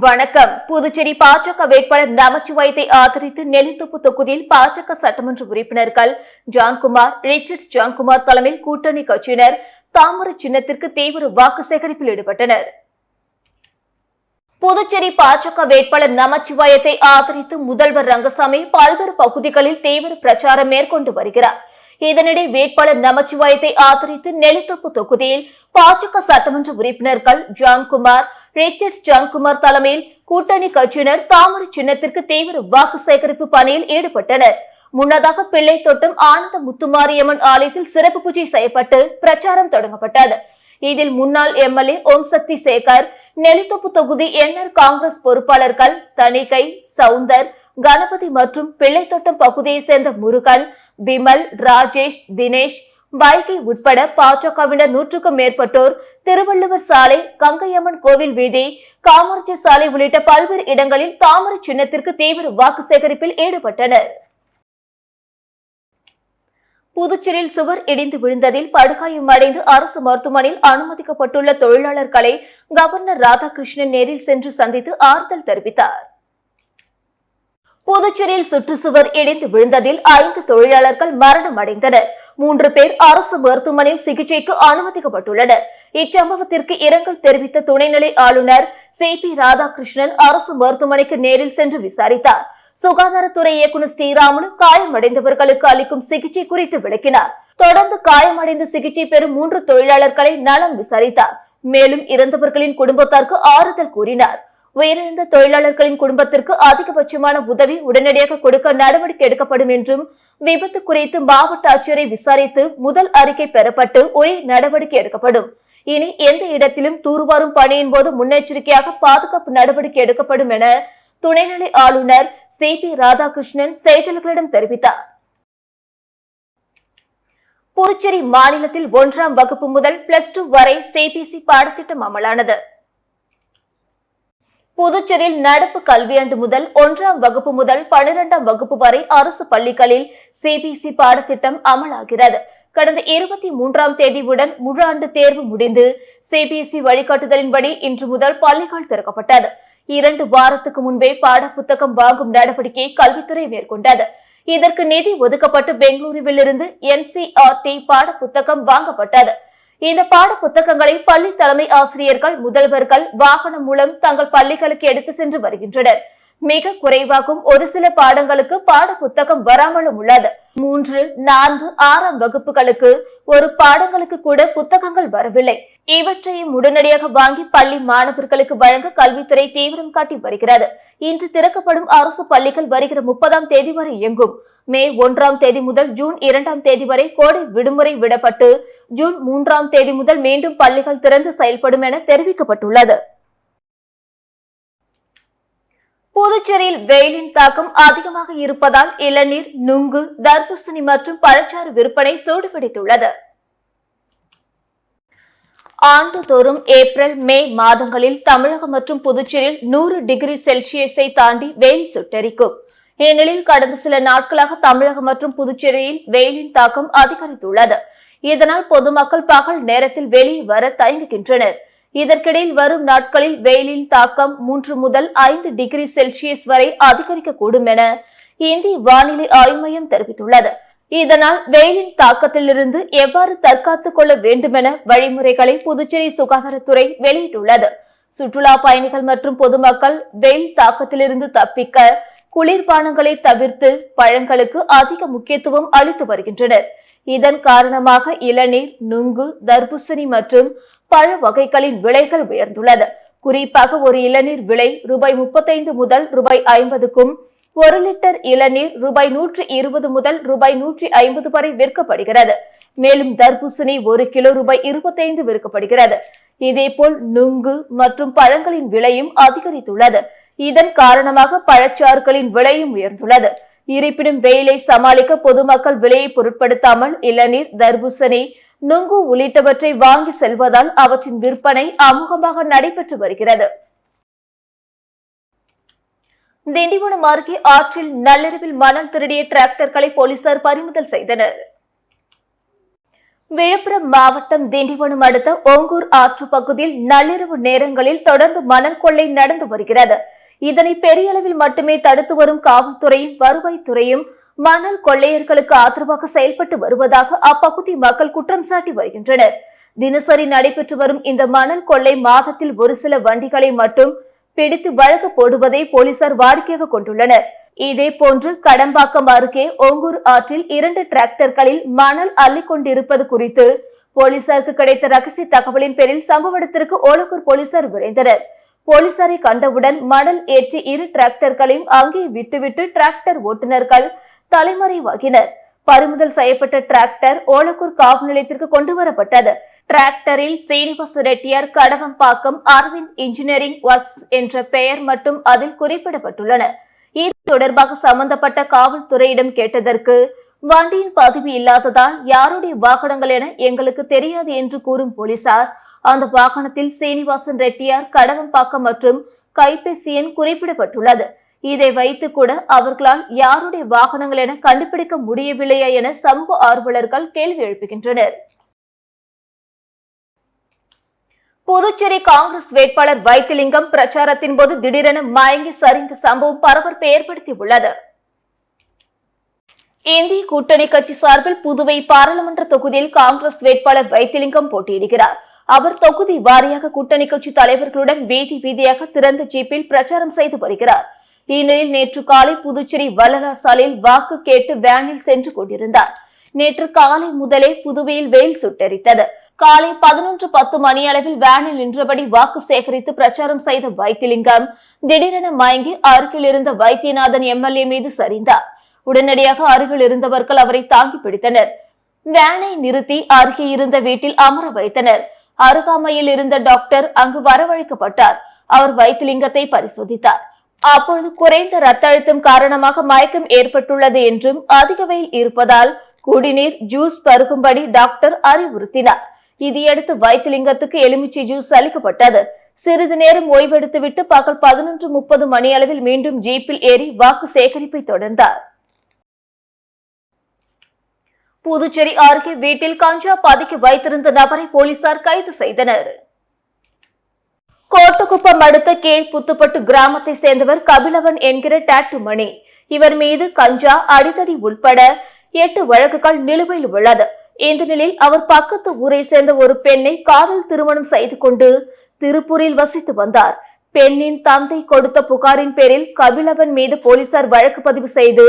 வணக்கம். புதுச்சேரி பாஜக வேட்பாளர் நமச்சிவாயத்தை ஆதரித்து நெல்லித்தோப்பு தொகுதியில் பாஜக சட்டமன்ற உறுப்பினர்கள் ஜான்குமார், ரிச்சர்ட்ஸ் ஜான்குமார் தலைமையில் கூட்டணி கட்சியினர் தாமரை சின்னத்திற்கு தீவிர வாக்கு சேகரிப்பில் ஈடுபட்டனர். புதுச்சேரி பாஜக வேட்பாளர் நமச்சிவாயத்தை ஆதரித்து முதல்வர் ரங்கசாமி பல்வேறு பகுதிகளில் தீவிர பிரச்சாரம் மேற்கொண்டு வருகிறார். இதனிடையே வேட்பாளர் நமச்சிவாயத்தை ஆதரித்து நெல்லித்தோப்பு தொகுதியில் பாஜக சட்டமன்ற உறுப்பினர்கள் ஜான்குமார், ரிச்சர்ட்ஸ் ஜான்குமார் தலைமையில் கூட்டணி கட்சியினர் தாமரை சின்னத்திற்கு தீவிர வாக்கு சேகரிப்பு பணியில் ஈடுபட்டனர். முன்னதாக பிள்ளைத்தோட்டம் ஆனந்த முத்துமாரியம்மன் ஆலயத்தில் சிறப்பு பூஜை செய்யப்பட்டு பிரச்சாரம் தொடங்கப்பட்டது. இதில் முன்னாள் எம்எல்ஏ ஓம் சக்தி சேகர், நெல்லித்தோப்பு தொகுதி என்ஆர் காங்கிரஸ் பொறுப்பாளர்கள் தணிகை, சவுந்தர், கணபதி மற்றும் பிள்ளைத்தோட்டம் பகுதியை சேர்ந்த முருகன், விமல், ராஜேஷ், தினேஷ், வைகை உட்பட பாஜகவினர் 100க்கும் மேற்பட்டோர் திருவள்ளுவர் சாலை, கங்கையம்மன் கோவில் வீதி, காமராஜர் சாலை உள்ளிட்ட பல்வேறு இடங்களில் தாமரை சின்னத்திற்கு தீவிர வாக்கு சேகரிப்பில் ஈடுபட்டனர். புதுச்சேரியில் சுவர் இடிந்து விழுந்ததில் படுகாயமடைந்து அரசு மருத்துவமனையில் அனுமதிக்கப்பட்டுள்ள தொழிலாளர்களை கவர்னர் ராதாகிருஷ்ணன் நேரில் சென்று சந்தித்து ஆறுதல் தெரிவித்தார். புதுச்சேரியில் சுற்றுச்சுவர் இடிந்து விழுந்ததில் 5 தொழிலாளர்கள் மரணம் அடைந்தனர். 3 பேர் அரசு மருத்துவமனையில் சிகிச்சைக்கு அனுமதிக்கப்பட்டுள்ளனர். இச்சம்பவத்திற்கு இரங்கல் தெரிவித்த துணைநிலை ஆளுநர் CP ராதாகிருஷ்ணன் அரசு மருத்துவமனைக்கு நேரில் சென்று விசாரித்தார். சுகாதாரத்துறை இயக்குநர் ஸ்ரீராமன் காயமடைந்தவர்களுக்கு அளிக்கும் சிகிச்சை குறித்து விளக்கினார். தொடர்ந்து காயமடைந்து சிகிச்சை பெறும் 3 தொழிலாளர்களை நலம் விசாரித்தார். மேலும் இறந்தவர்களின் குடும்பத்தாருக்கு ஆறுதல் கூறினார். உயிரிழந்த தொழிலாளர்களின் குடும்பத்திற்கு அதிகபட்சமான உதவி உடனடியாக கொடுக்க நடவடிக்கை எடுக்கப்படும் என்றும், விபத்து குறித்து மாவட்ட ஆட்சியரை விசாரித்து முதல் அறிக்கை பெறப்பட்டு உரிய நடவடிக்கை எடுக்கப்படும். இனி எந்த இடத்திலும் தூர்வாரும் பணியின் போது முன்னெச்சரிக்கையாக பாதுகாப்பு நடவடிக்கை எடுக்கப்படும் என துணைநிலை ஆளுநர் CP ராதாகிருஷ்ணன் செய்தியாளர்களிடம் தெரிவித்தார். புதுச்சேரி மாநிலத்தில் 1ஆம் வகுப்பு முதல் +2 வரை CBSE பாடத்திட்டம் அமலானது. புதுச்சேரியில் நடப்பு கல்வியாண்டு முதல் 1ஆம் வகுப்பு முதல் 12ஆம் வகுப்பு வரை அரசு பள்ளிகளில் CBSE பாடத்திட்டம் அமலாகிறது. கடந்த 23ஆம் தேதியுடன் முழு ஆண்டு தேர்வு முடிந்து CBSE வழிகாட்டுதலின்படி இன்று முதல் பள்ளிகள் திறக்கப்பட்டது. 2 வாரத்துக்கு முன்பே பாட புத்தகம் வாங்கும் நடவடிக்கையை கல்வித்துறை மேற்கொண்டது. இதற்கு நிதி ஒதுக்கப்பட்டு பெங்களூருவில் இருந்து NCERT பாட புத்தகம் வாங்கப்பட்டது. இந்த பாட புத்தகங்களை பள்ளி தலைமை ஆசிரியர்கள், முதல்வர்கள் வாகனம் மூலம் தங்கள் பள்ளிகளுக்கு எடுத்து சென்று வருகின்றனர். மிக குறைவாகும் ஒரு சில பாடங்களுக்கு பாட புத்தகம் வராமலும் உள்ளது. 3, 4, 6ஆம் வகுப்புகளுக்கு ஒரு பாடங்களுக்கு கூட புத்தகங்கள் வரவில்லை. இவற்றையும் உடனடியாக வாங்கி பள்ளி மாணவர்களுக்கு வழங்க கல்வித்துறை தீவிரம் காட்டி வருகிறது. இன்று திறக்கப்படும் அரசு பள்ளிகள் வருகிற 30ஆம் தேதி வரை இயங்கும். மே 1ஆம் தேதி முதல் ஜூன் 2ஆம் தேதி வரை கோடை விடுமுறை விடப்பட்டு ஜூன் 3ஆம் தேதி முதல் மீண்டும் பள்ளிகள் திறந்து செயல்படும் என தெரிவிக்கப்பட்டுள்ளது. புதுச்சேரியில் வெயிலின் தாக்கம் அதிகமாக இருப்பதால் இளநீர், நுங்கு, தர்பூசணி மற்றும் பழச்சாறு விற்பனை சூடுபிடித்துள்ளது. ஆண்டுதோறும் ஏப்ரல், மே மாதங்களில் தமிழகம் மற்றும் புதுச்சேரியில் 100 டிகிரி செல்சியஸை தாண்டி வெயில் சுட்டெரிக்கும். இந்நிலையில் கடந்த சில நாட்களாக தமிழகம் மற்றும் புதுச்சேரியில் வெயிலின் தாக்கம் அதிகரித்துள்ளது. இதனால் பொதுமக்கள் பகல் நேரத்தில் வெளியே வர தயங்குகின்றனர். இதற்கிடையில் வரும் நாட்களில் வெயிலின் தாக்கம் 3 முதல் 5 டிகிரி செல்சியஸ் வரை அதிகரிக்கக்கூடும் என இந்திய வானிலை ஆய்வு மையம் தெரிவித்துள்ளது. இதனால் வெயிலின் தாக்கத்திலிருந்து எவ்வாறு தற்காத்துக் கொள்ள வேண்டும் என வழிமுறைகளை புதுச்சேரி சுகாதாரத்துறை வெளியிட்டுள்ளது. சுற்றுலா பயணிகள் மற்றும் பொதுமக்கள் வெயில் தாக்கத்திலிருந்து தப்பிக்க குளிர்பானங்களை தவிர்த்து பழங்களுக்கு அதிக முக்கியத்துவம் அளித்து வருகின்றனர். இதன் காரணமாக இளநீர், நுங்கு, தர்பூசணி மற்றும் பழ வகைகளின் விலைகள் உயர்ந்துள்ளது. குறிப்பாக ஒரு இளநீர் விலை ₹35 முதல் ₹50க்கும், 1 லிட்டர் இளநீர் ₹120 முதல் ₹150 வரை விற்கப்படுகிறது. மேலும் தர்பூசணி 1 கிலோ ₹25 விற்கப்படுகிறது. இதேபோல் நுங்கு மற்றும் பழங்களின் விலையும் அதிகரித்துள்ளது. இதன் காரணமாக பழச்சாறுகளின் விலையும் உயர்ந்துள்ளது. இருப்பினும் வெயிலை சமாளிக்க பொதுமக்கள் விலையை பொருட்படுத்தாமல் இளநீர், தர்பூசணி, நுங்கு உள்ளிட்டவற்றை வாங்கி செல்வதால் அவற்றின் விற்பனை அமோகமாக நடைபெற்று வருகிறது. திண்டிவனம் அருகே ஆற்றில் நள்ளிரவில் மணல் திருடிய டிராக்டர்களை போலீசார் பறிமுதல் செய்தனர். விழுப்புரம் மாவட்டம் திண்டிவனம் அடுத்த ஓங்கூர் ஆற்று பகுதியில் நள்ளிரவு நேரங்களில் தொடர்ந்து மணல் கொள்ளை நடந்து வருகிறது. இதனை பெரிய அளவில் மட்டுமே தடுத்து வரும் காவல்துறையும் வருவாய்த்துறையும் மணல் கொள்ளையர்களுக்கு ஆதரவாக செயல்பட்டு வருவதாக அப்பகுதி மக்கள் குற்றம் சாட்டி வருகின்றனர். தினசரி நடைபெற்று வரும் இந்த மணல் கொள்ளை மாதத்தில் ஒரு சில வண்டிகளை மட்டும் பிடித்து வழக்கு போடுவதை போலீசார் வாடிக்கையாக கொண்டுள்ளனர். இதேபோன்று கடம்பாக்கம் அருகே ஓங்கூர் ஆற்றில் 2 டிராக்டர்களில் மணல் அள்ளிக் கொண்டிருப்பது குறித்து போலீசாருக்கு கிடைத்த ரகசிய தகவலின் பேரில் சம்பவ இடத்திற்கு ஓலக்கூர் போலீசார் விரைந்தனர். போலீசாரை கண்டவுடன் மணல் ஏற்றி 2 டிராக்டர்களையும் அங்கே விட்டுவிட்டு டிராக்டர் ஓட்டுநர்கள் தலைமறைவாகினர். பறிமுதல் செய்யப்பட்ட டிராக்டர் ஓலக்கூர் காவல் நிலையத்திற்கு கொண்டு வரப்பட்டது. டிராக்டரில் சீனிவாச ரெட்டியார், கடவம்பாக்கம் அரவிந்த் இன்ஜினியரிங் ஒர்க்ஸ் என்ற பெயர் மட்டும் அதில் குறிப்பிடப்பட்டுள்ளன. இது தொடர்பாக சம்பந்தப்பட்ட காவல்துறையிடம் கேட்டதற்கு வண்டியின் பதிவு இல்லாததால் யாருடைய வாகனங்கள் என எங்களுக்கு தெரியாது என்று கூறும் போலீசார், அந்த வாகனத்தில் சீனிவாசன் ரெட்டியார், கடவம்பாக்கம் மற்றும் கைபேசி எண் குறிப்பிடப்பட்டுள்ளது. இதை வைத்து கூட அவர்களால் யாருடைய வாகனங்கள் என கண்டுபிடிக்க முடியவில்லையா என சமூக ஆர்வலர்கள் கேள்வி எழுப்புகின்றனர். புதுச்சேரி காங்கிரஸ் வேட்பாளர் வைத்திலிங்கம் பிரச்சாரத்தின் போது திடீரென மயங்கி சரிந்த சம்பவம் பரபரப்பை ஏற்படுத்தியுள்ளது. இந்திய கூட்டணி கட்சி சார்பில் புதுவை பாராளுமன்ற தொகுதியில் காங்கிரஸ் வேட்பாளர் வைத்திலிங்கம் போட்டியிடுகிறார். அவர் தொகுதி வாரியாக கூட்டணி கட்சி தலைவர்களுடன் வீதி வீதியாக திறந்த ஜீப்பில் பிரச்சாரம் செய்து வருகிறார். இந்நிலையில் நேற்று காலை புதுச்சேரி வள்ளலார் சாலையில் வாக்கு கேட்டு வேனில் சென்று கொண்டிருந்தார். நேற்று காலை முதலே புதுவையில் வெயில் சுட்டெரித்தது. காலை 11:10 மணி அளவில் வேனில் நின்றபடி வாக்கு சேகரித்து பிரச்சாரம் செய்த வைத்திலிங்கம் திடீரென மயங்கி அருகில் இருந்த வைத்தியநாதன் எம்எல்ஏ மீது சரிந்தார். உடனடியாக அருகில் இருந்தவர்கள் அவரை தாங்கி பிடித்தனர். வேனை நிறுத்தி அருகே இருந்த வீட்டில் அமர வைத்தனர். அருகாமையில் இருந்த டாக்டர் அங்கு வரவழைக்கப்பட்டார். அவர் வைத்திலிங்கத்தை பரிசோதித்தார். அப்பொழுது குறைந்த ரத்த அழுத்தம் காரணமாக மயக்கம் ஏற்பட்டுள்ளது என்றும் அதிக வெயில் இருப்பதால் குடிநீர், ஜூஸ் பருகும்படி டாக்டர் அறிவுறுத்தினார். இதையடுத்து வைத்திலிங்கத்துக்கு எலுமிச்சை ஜூஸ் அளிக்கப்பட்டது. சிறிது நேரம் ஓய்வெடுத்துவிட்டு பகல் 11:30 மணி அளவில் மீண்டும் ஜீப்பில் ஏறி வாக்கு சேகரிப்பை தொடர்ந்தார். புதுச்சேரி அருகே வீட்டில் கஞ்சா பதுக்கி வைத்திருந்த நபரை போலீசார் கைது செய்தனர். கோட்டக்குப்பம் அடுத்த கீழ்புத்துப்பட்டு கிராமத்தை சேர்ந்தவர் கபிலவன் என்கிற டாட்டு மணி. இவர் மீது கஞ்சா, அடிதடி உட்பட 8 வழக்குகள் நிலுவையில் உள்ளது. இந்த நிலையில் அவர் பக்கத்து ஊரை சேர்ந்த ஒரு பெண்ணை காதல் திருமணம் செய்து கொண்டு திருப்பூரில் வசித்து வந்தார். பெண்ணின் தந்தை கொடுத்த புகாரின் பேரில் கபிலவன் மீது போலீசார் வழக்கு பதிவு செய்து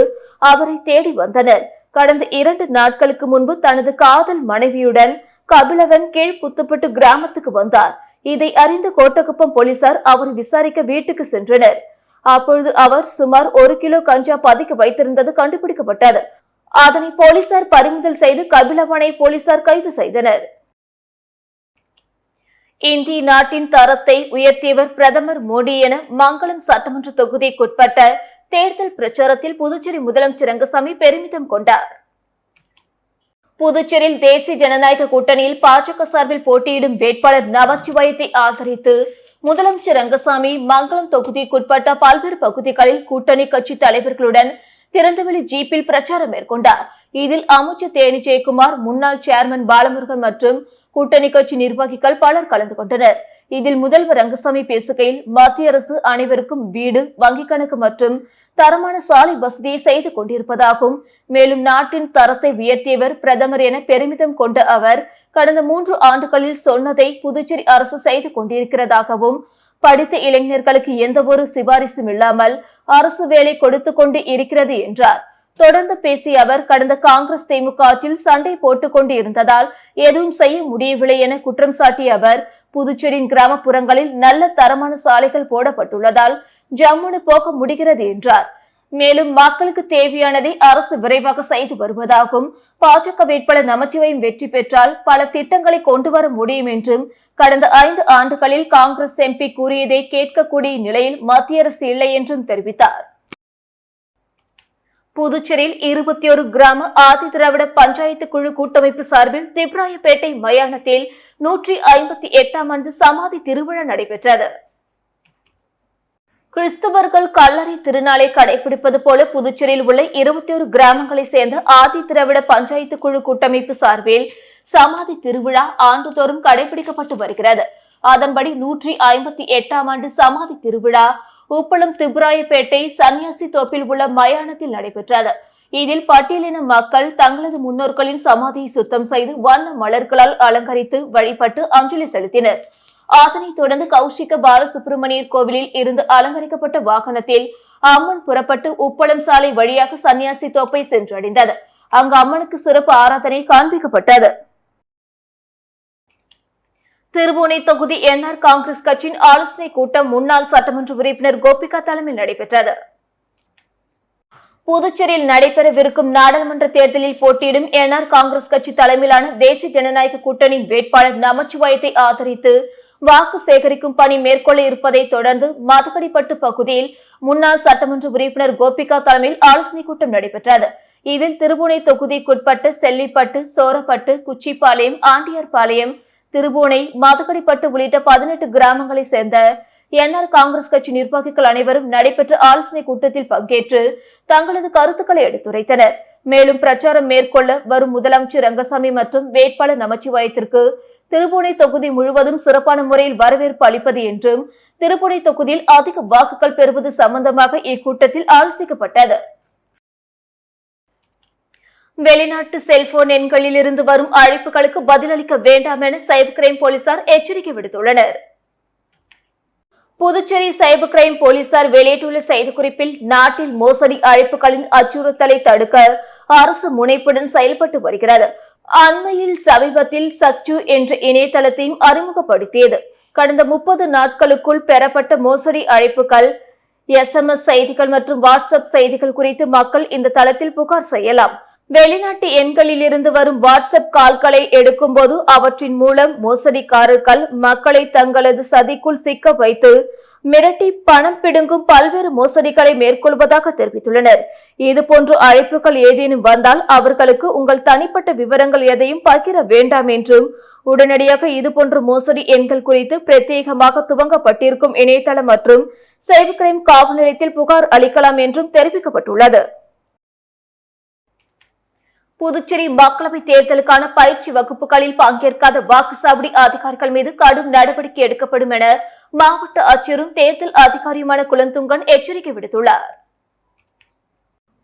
அவரை தேடி வந்தனர். கடந்த 2 நாட்களுக்கு முன்பு தனது காதல் மனைவியுடன் கபிலவன் கீழ்புத்துப்பட்டு கிராமத்துக்கு வந்தார். இதை அறிந்த கோட்டக்குப்பம் போலீசார் அவரை விசாரிக்க வீட்டுக்கு சென்றனர். அப்பொழுது அவர் சுமார் 1 கிலோ கஞ்சா பதுக்கி வைத்திருந்தது கண்டுபிடிக்கப்பட்டது. அதனை போலீசார் பறிமுதல் செய்து கபிலவனை போலீசார் கைது செய்தனர். இந்திய நாட்டின் தரத்தை உயர்த்தியவர் பிரதமர் மோடி என மங்களம் சட்டமன்ற தொகுதிக்குட்பட்ட தேர்தல் பிரச்சாரத்தில் புதுச்சேரி முதலமைச்சர் ரங்கசாமி பெருமிதம் கொண்டார். புதுச்சேரியில் தேசிய ஜனநாயக கூட்டணியில் பாஜக சார்பில் போட்டியிடும் வேட்பாளர் நமச்சிவாயத்தை ஆதரித்து முதலமைச்சர் ரங்கசாமி மங்களம் தொகுதிக்குட்பட்ட பல்வேறு பகுதிகளில் கூட்டணி கட்சி தலைவர்களுடன் திறந்தவெளி ஜீப்பில் பிரச்சாரம் மேற்கொண்டார். இதில் அமைச்சர் தேனி ஜெயக்குமார், முன்னாள் சேர்மன் பாலமுருகன் மற்றும் கூட்டணி கட்சி நிர்வாகிகள் பலர் கலந்து கொண்டனர். இதில் முதல்வர் ரங்கசாமி பேசுகையில் மத்திய அரசு அனைவருக்கும் வீடு, வங்கிக் கணக்கு மற்றும் தரமான சாலை வசதியை செய்து கொண்டிருப்பதாகவும், மேலும் நாட்டின் தரத்தை உயர்த்தியவர் பிரதமர் என பெருமிதம் கொண்ட அவர் கடந்த 3 ஆண்டுகளில் சொன்னதை புதுச்சேரி அரசு செய்து கொண்டிருக்கிறதாகவும், படித்த இளைஞர்களுக்கு எந்த ஒரு சிபாரிசும் இல்லாமல் அரசு வேலை கொடுத்து கொண்டு இருக்கிறது என்றார். தொடர்ந்து பேசிய அவர் கடந்த காங்கிரஸ் திமுக ஆட்சியில் சண்டை போட்டுக் கொண்டு இருந்ததால் எதுவும் செய்ய முடியவில்லை என குற்றம் சாட்டிய அவர் புதுச்சேரியின் கிராமப்புறங்களில் நல்ல தரமான சாலைகள் போடப்பட்டுள்ளதால் ஜம்முன்னு போக முடிகிறது என்றார். மேலும் மக்களுக்கு தேவையானதை அரசு விரைவாக செய்து வருவதாகவும், பாஜக வேட்பாளர் நமச்சிவாயம் வெற்றி பெற்றால் பல திட்டங்களை கொண்டு வர முடியும் என்றும், கடந்த 5 ஆண்டுகளில் காங்கிரஸ் எம்பி கூறியதை கேட்கக்கூடிய நிலையில் மத்திய அரசு இல்லை என்றும் தெரிவித்தார். புதுச்சேரியில் 21 கிராம ஆதி திராவிட பஞ்சாயத்து குழு கூட்டமைப்பு சார்பில் திப்ராயப்பேட்டை மயானத்தில் 158ஆம் ஆண்டு சமாதி திருவிழா நடைபெற்றது. கிறிஸ்தவர்கள் கல்லறை திருநாளை கடைபிடிப்பது போல புதுச்சேரியில் உள்ள 21 கிராமங்களை சேர்ந்த ஆதி திராவிட பஞ்சாயத்து குழு கூட்டமைப்பு சார்பில் சமாதி திருவிழா ஆண்டுதோறும் கடைபிடிக்கப்பட்டு வருகிறது. அதன்படி 158ஆம் ஆண்டு சமாதி திருவிழா உப்பளம் திபுராயப்பேட்டை சன்னியாசி தோப்பில் உள்ள மயானத்தில் நடைபெற்றது. இதில் பட்டியலின மக்கள் தங்களது முன்னோர்களின் சமாதியை சுத்தம் செய்து வண்ண மலர்களால் அலங்கரித்து வழிபட்டு அஞ்சலி செலுத்தினர். அதனைத் தொடர்ந்து கௌஷிக பாலசுப்பிரமணியர் கோவிலில் இருந்து அலங்கரிக்கப்பட்ட வாகனத்தில் அம்மன் புறப்பட்டு உப்பளம் சாலை வழியாக சன்னியாசி தோப்பை சென்றடைந்தது. அங்கு அம்மனுக்கு சிறப்பு ஆராதனை காண்பிக்கப்பட்டது. திருபுவனை தொகுதி என்ஆர் காங்கிரஸ் கட்சியின் ஆலோசனை கூட்டம் முன்னாள் சட்டமன்ற உறுப்பினர் கோபிகா தலைமையில் நடைபெற்றது. புதுச்சேரியில் நடைபெறவிருக்கும் நாடாளுமன்ற தேர்தலில் போட்டியிடும் என்ஆர் காங்கிரஸ் கட்சி தலைமையிலான தேசிய ஜனநாயக கூட்டணியின் வேட்பாளர் நமச்சிவாயத்தை ஆதரித்து வாக்கு சேகரிக்கும் பணி மேற்கொள்ள இருப்பதை தொடர்ந்து மதகடிப்பட்டு பகுதியில் முன்னாள் சட்டமன்ற உறுப்பினர் கோபிகா தலைமையில் ஆலோசனை கூட்டம் நடைபெற்றது. இதில் திருபுவனை தொகுதிக்குட்பட்ட செல்லிப்பட்டு, சோரப்பட்டு, குச்சிப்பாளையம், ஆண்டியார்பாளையம், திருபுவனை, மதகடிப்பட்டு உள்ளிட்ட 18 கிராமங்களை சேர்ந்த என்ஆர் காங்கிரஸ் கட்சி நிர்வாகிகள் அனைவரும் நடைபெற்ற ஆலோசனை கூட்டத்தில் பங்கேற்று தங்களது கருத்துக்களை எடுத்துரைத்தனர். மேலும் பிரச்சாரம் மேற்கொள்ள வரும் முதலமைச்சர் ரங்கசாமி மற்றும் வேட்பாளர் நமச்சிவாயத்திற்கு திருபுவனை தொகுதி முழுவதும் சிறப்பான முறையில் வரவேற்பு அளிப்பது என்றும் திருபுவனை தொகுதியில் அதிக வாக்குகள் பெறுவது சம்பந்தமாக இக்கூட்டத்தில் ஆலோசிக்கப்பட்டது. வெளிநாட்டு செல்போன் எண்களில் இருந்து வரும் அழைப்புகளுக்கு பதிலளிக்க வேண்டாம் என சைபர் கிரைம் போலீசார் எச்சரிக்கை விடுத்துள்ளனர். புதுச்சேரி சைபர் கிரைம் போலீசார் வெளியிட்டுள்ள செய்திக்குறிப்பில் நாட்டில் மோசடி அழைப்புகளின் அச்சுறுத்தலை தடுக்க அரசு முனைப்புடன் செயல்பட்டு வருகிறது. அண்மையில் சமீபத்தில் சச்சு என்ற இணையதளத்தையும் அறிமுகப்படுத்தியது. கடந்த 30 நாட்களுக்குள் பெறப்பட்ட மோசடி அழைப்புகள், SMS செய்திகள் மற்றும் வாட்ஸ்அப் செய்திகள் குறித்து மக்கள் இந்த தளத்தில் புகார் செய்யலாம். வெளிநாட்டு எண்களில் இருந்து வரும் வாட்ஸ்அப் கால்களை எடுக்கும் போது அவற்றின் மூலம் மோசடிக்காரர்கள் மக்களை தங்களது சதிக்குள் சிக்க வைத்து மிரட்டி பணம் பிடுங்கும் பல்வேறு மோசடிகளை மேற்கொள்வதாக தெரிவித்துள்ளனர். இதுபோன்ற அழைப்புகள் ஏதேனும் வந்தால் அவர்களுக்கு உங்கள் தனிப்பட்ட விவரங்கள் எதையும் பகிர வேண்டாம் என்றும் உடனடியாக இதுபோன்ற மோசடி எண்கள் குறித்து பிரத்யேகமாக துவங்கப்பட்டிருக்கும் இணையதளம் மற்றும் சைபர் கிரைம் காவல் நிலையத்தில் புகார் அளிக்கலாம் என்றும் தெரிவிக்கப்பட்டுள்ளது. புதுச்சேரி மக்களவை தேர்தலுக்கான பயிற்சி வகுப்புகளில் பங்கேற்காத வாக்குச்சாவடி அதிகாரிகள் மீது கடும் நடவடிக்கை எடுக்கப்படும் என மாவட்ட ஆட்சியரும் தேர்தல் அதிகாரியுமான குலந்துங்கன் எச்சரிக்கை விடுத்துள்ளார்.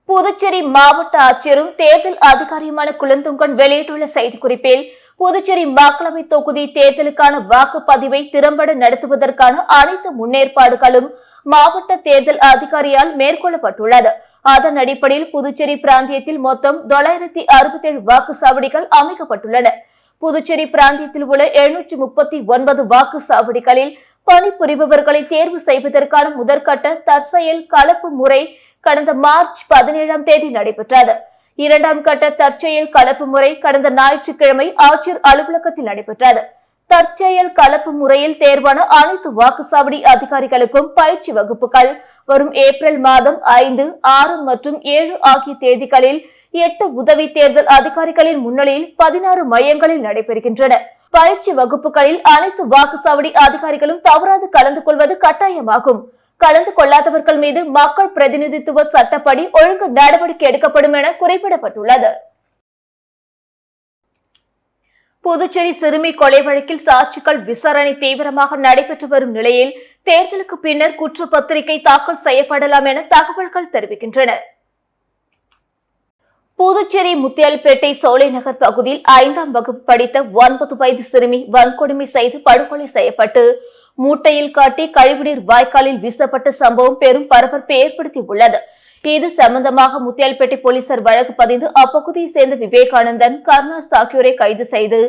புதுச்சேரி மாவட்ட ஆட்சியரும் தேர்தல் அதிகாரியுமான குலந்துங்கன் வெளியிட்டுள்ள செய்திக்குறிப்பில், புதுச்சேரி மக்களவை தொகுதி தேர்தலுக்கான வாக்குப்பதிவை திறம்பட நடத்துவதற்கான அனைத்து முன்னேற்பாடுகளும் மாவட்ட தேர்தல் அதிகாரியால் மேற்கொள்ளப்பட்டுள்ளது. அதன் அடிப்படையில் புதுச்சேரி பிராந்தியத்தில் மொத்தம் 967 வாக்குச்சாவடிகள் அமைக்கப்பட்டுள்ளன. புதுச்சேரி பிராந்தியத்தில் உள்ள 739 வாக்குச்சாவடிகளில் பணிபுரிபவர்களை தேர்வு செய்வதற்கான முதற்கட்ட தற்செயல் கலப்பு முறை கடந்த மார்ச் 17ஆம் தேதி நடைபெற்றது. இரண்டாம் கட்ட தற்செயல் கலப்பு முறை கடந்த ஞாயிற்றுக்கிழமை ஆட்சியர் அலுவலகத்தில் நடைபெற்றது. தற்செயல் கலப்பு முறையில் தேர்வான அனைத்து வாக்குச்சாவடி அதிகாரிகளுக்கும் பயிற்சி வகுப்புகள் வரும் ஏப்ரல் மாதம் 5, 6 மற்றும் 7 ஆகிய தேதிகளில் 8 உதவி தேர்தல் அதிகாரிகளின் முன்னிலையில் 16 மையங்களில் நடைபெறுகின்றன. பயிற்சி வகுப்புகளில் அனைத்து வாக்குச்சாவடி அதிகாரிகளும் தவறாது கலந்து கொள்வது கட்டாயமாகும். கலந்து கொள்ளாதவர்கள் மீது மக்கள் பிரதிநிதித்துவ சட்டப்படி ஒழுங்கு நடவடிக்கை எடுக்கப்படும் என குறிப்பிடப்பட்டுள்ளது. புதுச்சேரி சிறுமி கொலை வழக்கில் சாட்சிகள் விசாரணை தீவிரமாக நடைபெற்று வரும் நிலையில் தேர்தலுக்கு பின்னர் குற்றப்பத்திரிகை தாக்கல் செய்யப்படலாம் என தகவல்கள் தெரிவிக்கின்றன. புதுச்சேரி முத்தியால்பேட்டை சோலை நகர் பகுதியில் 5ஆம் வகுப்பு படித்த 9 வயது சிறுமி வன்கொடுமை செய்து படுகொலை செய்யப்பட்டு மூட்டையில் காட்டி கழிவுநீர் வாய்க்காலில் வீசப்பட்ட சம்பவம் பெரும் பரபரப்பை ஏற்படுத்தியுள்ளது. இது சம்பந்தமாக முத்தியால்பேட்டை போலீசார் வழக்கு பதிந்து அப்பகுதியை சேர்ந்த விவேகானந்தன், கருணாஸ் ஆகியோரை கைது செய்து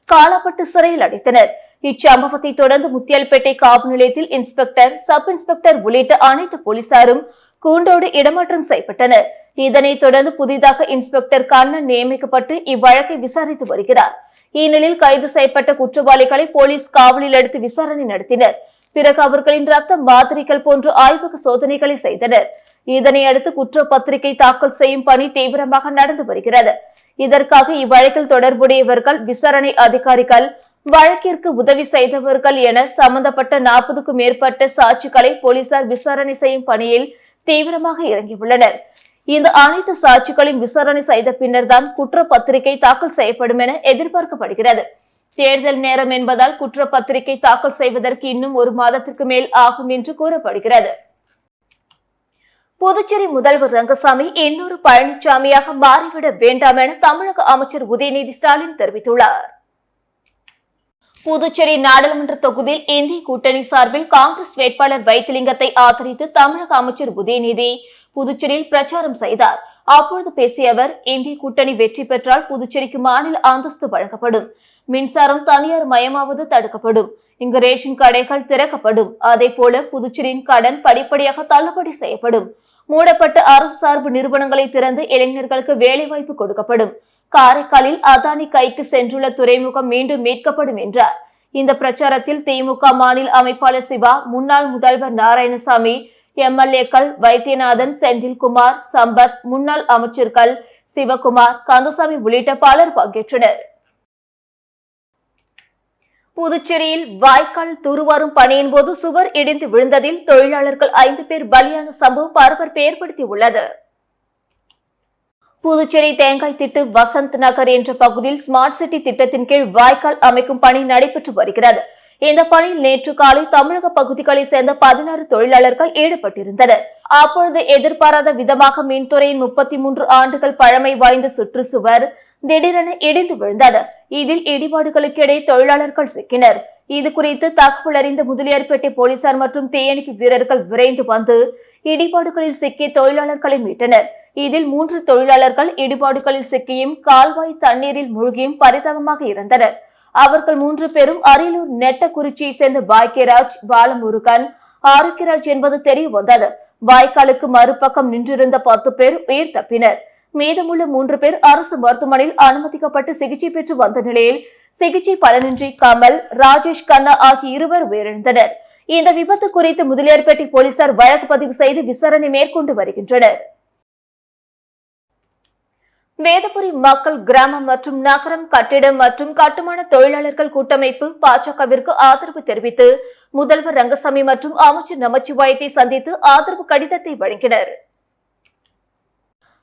காலாப்பட்டு சிறையில் அடைத்தனர். இச்சம்பவத்தை தொடர்ந்து முத்தியால்பேட்டை காவல் நிலையத்தில் இன்ஸ்பெக்டர், சப் இன்ஸ்பெக்டர் உள்ளிட்ட அனைத்து போலீசாரும் கூண்டோடு இடமாற்றம் செய்யப்பட்டனர். இதனைத் தொடர்ந்து புதிதாக இன்ஸ்பெக்டர் கண்ணன் நியமிக்கப்பட்டு இவ்வழக்கை விசாரித்து வருகிறார். இந்நிலையில் கைது செய்யப்பட்ட குற்றவாளிகளை போலீஸ் காவலில் எடுத்து விசாரணை நடத்தினர். பிறகு அவர்களின் ரத்த மாதிரிகள் போன்ற ஆய்வக சோதனைகளை செய்தனர். இதனையடுத்து குற்றப்பத்திரிகை தாக்கல் செய்யும் பணி தீவிரமாக நடந்து வருகிறது. இதற்காக இவ்வழக்கில் தொடர்புடையவர்கள், விசாரணை அதிகாரிகள், வழக்கிற்கு உதவி செய்தவர்கள் என சம்பந்தப்பட்ட 40க்கும் மேற்பட்ட சாட்சிகளை போலீசார் விசாரணை செய்யும் பணியில் தீவிரமாக இறங்கியுள்ளனர். இந்த அனைத்து சாட்சிகளையும் விசாரணை செய்த பின்னர் தான் குற்றப்பத்திரிகை தாக்கல் செய்யப்படும் என எதிர்பார்க்கப்படுகிறது. தேர்தல் நேரம் என்பதால் குற்றப்பத்திரிகை தாக்கல் செய்வதற்கு இன்னும் 1 மாதத்திற்கு மேல் ஆகும் என்று கூறப்படுகிறது. புதுச்சேரி முதல்வர் ரங்கசாமி இன்னொரு பழனிசாமியாக மாறிவிட வேண்டாம் என தமிழக அமைச்சர் உதயநிதி ஸ்டாலின் தெரிவித்துள்ளார். புதுச்சேரி நாடாளுமன்ற தொகுதியில் இந்திய கூட்டணி சார்பில் காங்கிரஸ் வேட்பாளர் வைத்திலிங்கத்தை ஆதரித்து தமிழக அமைச்சர் உதயநிதி புதுச்சேரியில் பிரச்சாரம் செய்தார். அப்பொழுது பேசிய அவர், இந்திய கூட்டணி வெற்றி பெற்றால் புதுச்சேரிக்கு மாநில அந்தஸ்து வழங்கப்படும், மின்சாரம் தனியார் மயமாவது தடுக்கப்படும், இங்கு ரேஷன் கடைகள் திறக்கப்படும், அதே போல புதுச்சேரியின் கடன் படிப்படியாக தள்ளுபடி செய்யப்படும், மூடப்பட்ட அரசு சார்பு நிறுவனங்களை திறந்து இளைஞர்களுக்கு வேலைவாய்ப்பு கொடுக்கப்படும், காரைக்காலில் அதானி கைக்கு சென்றுள்ள துறைமுகம் மீண்டும் மீட்கப்படும் என்றார். இந்த பிரச்சாரத்தில் திமுக மாநில அமைப்பாளர் சிவா, முன்னாள் முதல்வர் நாராயணசாமி, எம்எல்ஏக்கள் வைத்தியநாதன், செந்தில்குமார், சம்பத், முன்னாள் அமைச்சர்கள் சிவகுமார், கந்தசாமி உள்ளிட்ட பலர் பங்கேற்றனர். புதுச்சேரியில் வாய்க்கால் தூர்வாரும் பணியின் போது சுவர் இடிந்து விழுந்ததில் தொழிலாளர்கள் 5 பேர் பலியான சம்பவம் பரபரப்பை ஏற்படுத்தியுள்ளது. புதுச்சேரி தேங்காய் திட்டு வசந்த் நகர் என்ற பகுதியில் ஸ்மார்ட் சிட்டி திட்டத்தின் கீழ் வாய்க்கால் அமைக்கும் பணி நடைபெற்று வருகிறது. இந்த பணியில் நேற்று காலை தமிழக பகுதிகளை சேர்ந்த 16 தொழிலாளர்கள் ஈடுபட்டிருந்தனர். அப்பொழுது எதிர்பாராத விதமாக மின்துறையின் 33 ஆண்டுகள் பழமை வாய்ந்த சுற்றுச்சுவர் திடீரென இடிந்து விழுந்தது. இதில் இடிபாடுகளுக்கு இடையே தொழிலாளர்கள் சிக்கினர். இது குறித்து தகவல் அறிந்த முதலியார்பேட்டை போலீசார் மற்றும் தீயணைப்பு வீரர்கள் விரைந்து வந்து இடிபாடுகளில் சிக்கிய தொழிலாளர்களை மீட்டனர். இதில் 3 தொழிலாளர்கள் இடிபாடுகளில் சிக்கியும் கால்வாய் தண்ணீரில் மூழ்கியும் பரிதாபமாக இறந்தனர். அவர்கள் 3 பேரும் அரியலூர் நெட்டக்குறிச்சியை சேர்ந்த பாக்கியராஜ், பாலமுருகன், ஆரோக்கியராஜ் என்பது தெரிய வந்தது. வாய்க்காலுக்கு மறுபக்கம் நின்றிருந்த 10 பேர் உயிர் தப்பினர். மீதமுள்ள 3 பேர் அரசு மருத்துவமனையில் அனுமதிக்கப்பட்டு சிகிச்சை பெற்று வந்த நிலையில் சிகிச்சை பலனின்றி கமல், ராஜேஷ் கண்ணா ஆகிய 2 உயிரிழந்தனர். இந்த விபத்து குறித்து முதலியார்பேட்டை போலீசார் வழக்கு பதிவு செய்து விசாரணை மேற்கொண்டு வருகின்றனர். வேதபுரி மக்கள் கிராமம் மற்றும் நகரம் கட்டிடம் மற்றும் கட்டுமான தொழிலாளர்கள் கூட்டமைப்பு பாஜகவிற்கு ஆதரவு தெரிவித்து முதல்வர் ரங்கசாமி மற்றும் அமைச்சர் நமச்சிவாயத்தை சந்தித்து ஆதரவு கடிதத்தை வழங்கினர்.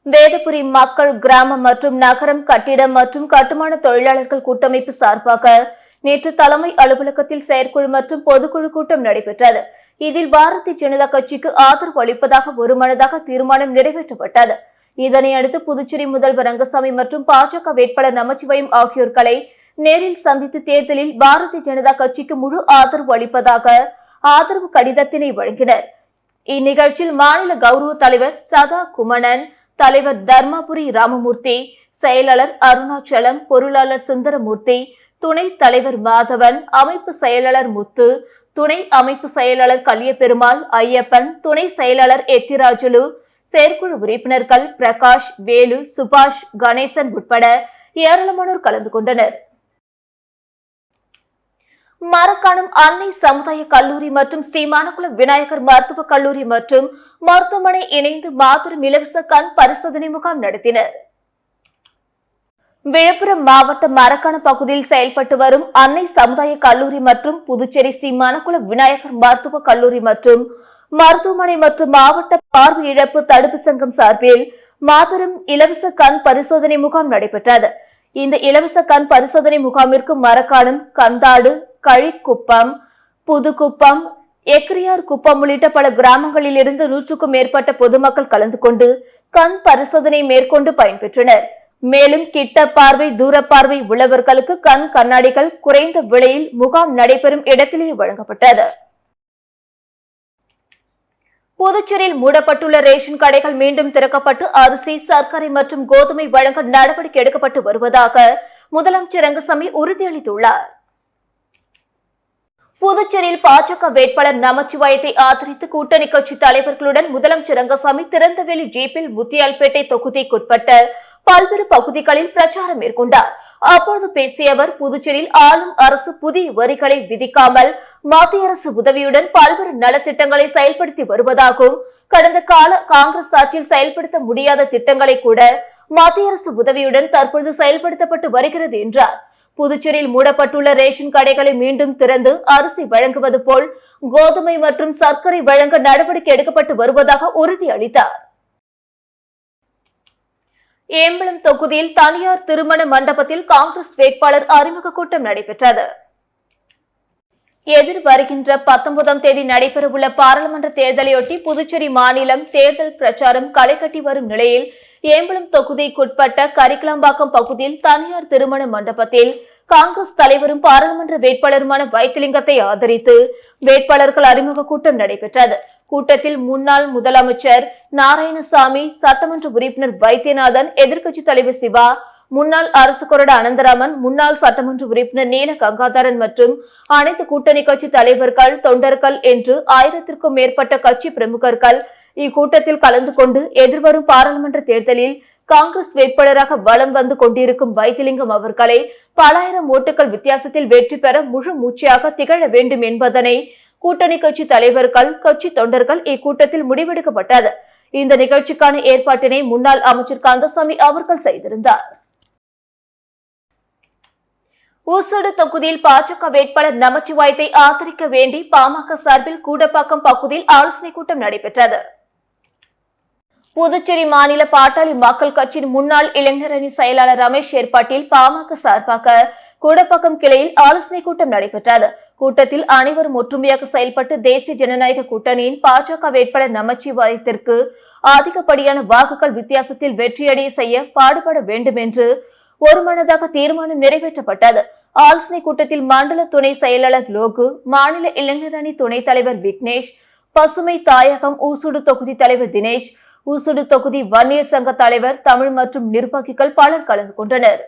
வேதபுரி மக்கள் கிராமம் மற்றும் நகரம் கட்டிடம் மற்றும் கட்டுமான தொழிலாளர்கள் கூட்டமைப்பு சார்பாக நேற்று தலைமை அலுவலகத்தில் செயற்குழு மற்றும் பொதுக்குழு கூட்டம் நடைபெற்றது. இதில் பாரதிய ஜனதா கட்சிக்கு ஆதரவு அளிப்பதாக ஒருமனதாக தீர்மானம் நிறைவேற்றப்பட்டது. இதனையடுத்து புதுச்சேரி முதல்வர் ரங்கசாமி மற்றும் பாஜக வேட்பாளர் நமச்சிவாயம் ஆகியோர்களை நேரில் சந்தித்து தேர்தலில் பாரதிய ஜனதா கட்சிக்கு முழு ஆதரவு அளிப்பதாக ஆதரவு கடிதத்தினை வழங்கினர். இந்நிகழ்ச்சியில் மாநில கௌரவ தலைவர் சதா குமணன், தலைவர் தர்மபுரி ராமமூர்த்தி, செயலாளர் அருணாச்சலம், பொருளாளர் சுந்தரமூர்த்தி, துணை தலைவர் மாதவன், அமைப்பு செயலாளர் முத்து, துணை அமைப்பு செயலாளர் கலியபெருமாள், ஐயப்பன், துணை செயலாளர் எத்திராஜலு, செயற்குழு உறுப்பினர்கள் பிரகாஷ், வேலு, சுபாஷ், கணேசன் உட்பட ஏராளமானோர் கலந்து கொண்டனர். மரக்காணம் அன்னை சமுதாய கல்லூரி மற்றும் ஸ்ரீமானகுளம் விநாயகர் மருத்துவக் கல்லூரி மற்றும் மருத்துவமனை இணைந்து மாபெரும் இலவச கண் பரிசோதனை முகாம் நடத்தினர். விழுப்புரம் மாவட்டம் மரக்காணம் பகுதியில் செயல்பட்டு வரும் அன்னை சமுதாய கல்லூரி மற்றும் புதுச்சேரி ஸ்ரீமானகுளம் விநாயகர் மருத்துவக் கல்லூரி மற்றும் மருத்துவமனை மற்றும் மாவட்ட பார்வை இழப்பு தடுப்பு சங்கம் சார்பில் மாபெரும் இலவச கண் பரிசோதனை முகாம் நடைபெற்றது. இந்த இலவச கண் பரிசோதனை முகாமிற்கு மரக்காணம், கந்தாடு, கழிக்குப்பம், புதுக்குப்பம், எக்ரியார் குப்பம் உள்ளிட்ட பல கிராமங்களில் இருந்து 100க்கும் மேற்பட்ட பொதுமக்கள் கலந்து கொண்டு கண் பரிசோதனை மேற்கொண்டு பயன்பெற்றனர். மேலும் கிட்ட பார்வை, தூர பார்வை உள்ளவர்களுக்கு கண் கண்ணாடிகள் குறைந்த விலையில் முகாம் நடைபெறும் இடத்திலேயே வழங்கப்பட்டது. புதுச்சேரியில் மூடப்பட்டுள்ள ரேஷன் கடைகள் மீண்டும் திறக்கப்பட்டு அரிசி, சர்க்கரை மற்றும் கோதுமை வழங்க நடவடிக்கை எடுக்கப்பட்டு வருவதாக முதலமைச்சர் ரங்கசாமி உறுதியளித்துள்ளார். புதுச்சேரியில் பாஜக வேட்பாளர் நமச்சிவாயத்தை ஆதரித்து கூட்டணி கட்சி தலைவர்களுடன் முதலமைச்சர் ரங்கசாமி திறந்தவெளி ஜீப்பில் முத்தியால்பேட்டை தொகுதிக்குட்பட்ட பல்வேறு பகுதிகளில் பிரச்சாரம் மேற்கொண்டார். அப்போது பேசிய அவர், புதுச்சேரியில் ஆளும் அரசு புதிய வரிகளை விதிக்காமல் மத்திய அரசு உதவியுடன் பல்வேறு நலத்திட்டங்களை செயல்படுத்தி வருவதாகவும், கடந்த கால காங்கிரஸ் ஆட்சியில் செயல்படுத்த முடியாத திட்டங்களை கூட மத்திய அரசு உதவியுடன் தற்போது செயல்படுத்தப்பட்டு வருகிறது என்றார். புதுச்சேரியில் மூடப்பட்டுள்ள ரேஷன் கடைகளை மீண்டும் திறந்து அரிசி வழங்குவது போல் கோதுமை மற்றும் சர்க்கரை வழங்க நடவடிக்கை எடுக்கப்பட்டு வருவதாக உறுதியளித்தார். ஏம்பலம் தொகுதியில் தனியார் திருமண மண்டபத்தில் காங்கிரஸ் வேட்பாளர் அறிமுக கூட்டம் நடைபெற்றது. எதிர் வருகின்ற 19ஆம் தேதி நடைபெறவுள்ள பாராளுமன்ற தேர்தலையொட்டி புதுச்சேரி மாநிலம் தேர்தல் பிரச்சாரம் களை கட்டி வரும் நிலையில் ஏம்பலம் தொகுதிக்குட்பட்ட கரிக்கலாம்பாக்கம் பகுதியில் தனியார் திருமண மண்டபத்தில் காங்கிரஸ் தலைவரும் பாராளுமன்ற வேட்பாளருமான வைத்திலிங்கத்தை ஆதரித்து வேட்பாளர்கள் அறிமுக கூட்டம் நடைபெற்றது. கூட்டத்தில் முன்னாள் முதலமைச்சர் நாராயணசாமி, சட்டமன்ற உறுப்பினர் வைத்தியநாதன், எதிர்க்கட்சித் தலைவர் சிவா, முன்னாள் அரசு கொறடா அனந்தராமன், முன்னாள் சட்டமன்ற உறுப்பினர் நீல கங்காதரன் மற்றும் அனைத்து கூட்டணி கட்சி தலைவர்கள், தொண்டர்கள் என்று 1000க்கும் மேற்பட்ட கட்சி பிரமுகர்கள் இக்கூட்டத்தில் கலந்து கொண்டு எதிர்வரும் பாராளுமன்ற தேர்தலில் காங்கிரஸ் வேட்பாளராக வலம் வந்து கொண்டிருக்கும் வைத்திலிங்கம் அவர்களை பல ஆயிரம் ஓட்டுகள் வித்தியாசத்தில் வெற்றி பெற முழு மூச்சியாக திகழ வேண்டும் என்பதனை கூட்டணி கட்சி தலைவர்கள், கட்சி தொண்டர்கள் இக்கூட்டத்தில் முடிவெடுக்கப்பட்டது. இந்த நிகழ்ச்சிக்கான ஏற்பாட்டினை முன்னாள் அமைச்சர் கந்தசாமி அவர்கள் செய்திருந்தார். ஊசுடு தொகுதியில் பாஜக வேட்பாளர் நமச்சிவாயத்தை ஆதரிக்க வேண்டி பாமக சார்பில் கூடப்பாக்கம் பகுதியில் ஆலோசனை கூட்டம் நடைபெற்றது. புதுச்சேரி மாநில பாட்டாளி மக்கள் கட்சியின் முன்னாள் இளைஞர் அணி செயலாளர் ரமேஷ் ஏற்பாட்டில் பாமக சார்பாக கூடப்பாக்கம் கிளையில் ஆலோசனை கூட்டம் நடைபெற்றது. கூட்டத்தில் அனைவரும் ஒற்றுமையாக செயல்பட்டு தேசிய ஜனநாயக கூட்டணியின் பாஜக வேட்பாளர் நமச்சிவாயத்திற்கு அதிகப்படியான வாக்குகள் வித்தியாசத்தில் வெற்றியடைய செய்ய பாடுபட வேண்டும் என்று ஒருமனதாக தீர்மானம் நிறைவேற்றப்பட்டது. ஆலோசனை கூட்டத்தில் மண்டல துணை செயலாளர் லோகு, மாநில இளைஞர் அணி துணைத் தலைவர் விக்னேஷ், பசுமை தாயகம் ஊசுடு தொகுதி தலைவர் தினேஷ், ஊசுடு தொகுதி வன்னியர் சங்க தலைவர் தமிழ் மற்றும் நிர்வாகிகள் பலர் கலந்து கொண்டனர்.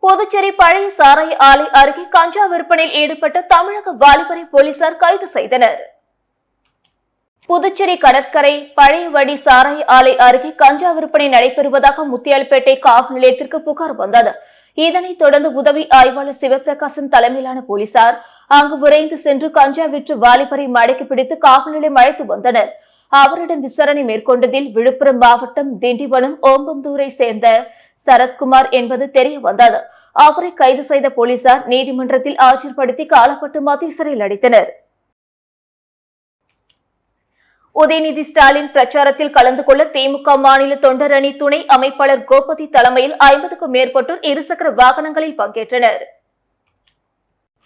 புதுச்சேரி பழைய சாராய ஆலை அருகே கஞ்சா விற்பனையில் ஈடுபட்ட தமிழக வாலிபரை போலீசார் கைது செய்தனர். புதுச்சேரி கடற்கரை பழைய வடி சாராய ஆலை அருகே கஞ்சா விற்பனை நடைபெறுவதாக முத்தியால்பேட்டை காவல் நிலையத்திற்கு புகார் வந்தது. இதனைத் தொடர்ந்து உதவி ஆய்வாளர் சிவபிரகாசன் தலைமையிலான போலீசார் அங்கு விரைந்து சென்று கஞ்சா விற்று வாலிபரை மடக்கி பிடித்து காவல் நிலையம் அழைத்து வந்தனர். அவரிடம் விசாரணை மேற்கொண்டதில் விழுப்புரம் மாவட்டம் திண்டிவனம் ஓம்பந்தூரை சேர்ந்த சரத்குமார் என்பது தெரிய வந்தது. அவரை கைது செய்த போலீசார் நீதிமன்றத்தில் ஆஜர்படுத்தி காலப்பட்டு மத்திய சிறையில் அடைத்தனர். உதயநிதி ஸ்டாலின் பிரச்சாரத்தில் கலந்து கொள்ள திமுக மாநில தொண்டர் அணி துணை அமைப்பாளர் கோபதி தலைமையில் 50க்கும் மேற்பட்டோர் இருசக்கர வாகனங்களில் பங்கேற்றனர்.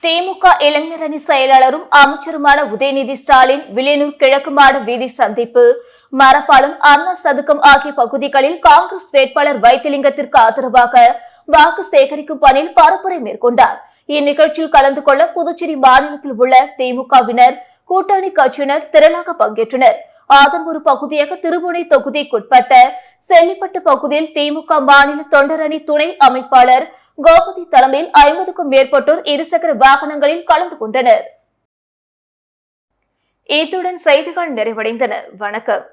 திமுக இளைஞர் அணி செயலாளரும் அமைச்சருமான உதயநிதி ஸ்டாலின் வில்லியனூர் கிழக்கு மாட வீதி சந்திப்பு, மரப்பாலம், அண்ணா சதுக்கம் ஆகிய பகுதிகளில் காங்கிரஸ் வேட்பாளர் வைத்திலிங்கத்திற்கு ஆதரவாக வாக்கு சேகரிக்கும் பணியில் பரப்புரை மேற்கொண்டார். இந்நிகழ்ச்சியில் கலந்து கொள்ள புதுச்சேரி மாநிலத்தில் உள்ள திமுகவினர், கூட்டணி கட்சியினர் திரளாக பங்கேற்றனர். அதன் ஒரு பகுதியாக திருமுனை தொகுதிக்குட்பட்ட செல்லிப்பட்டு பகுதியில் திமுக மாநில தொண்டரணி துணை அமைப்பாளர் கோபதி தலைமையில் 50க்கும் மேற்பட்டோர் இருசக்கர வாகனங்களில் கலந்து கொண்டனர். இத்துடன் செய்திகள் நிறைவடைந்தன. வணக்கம்.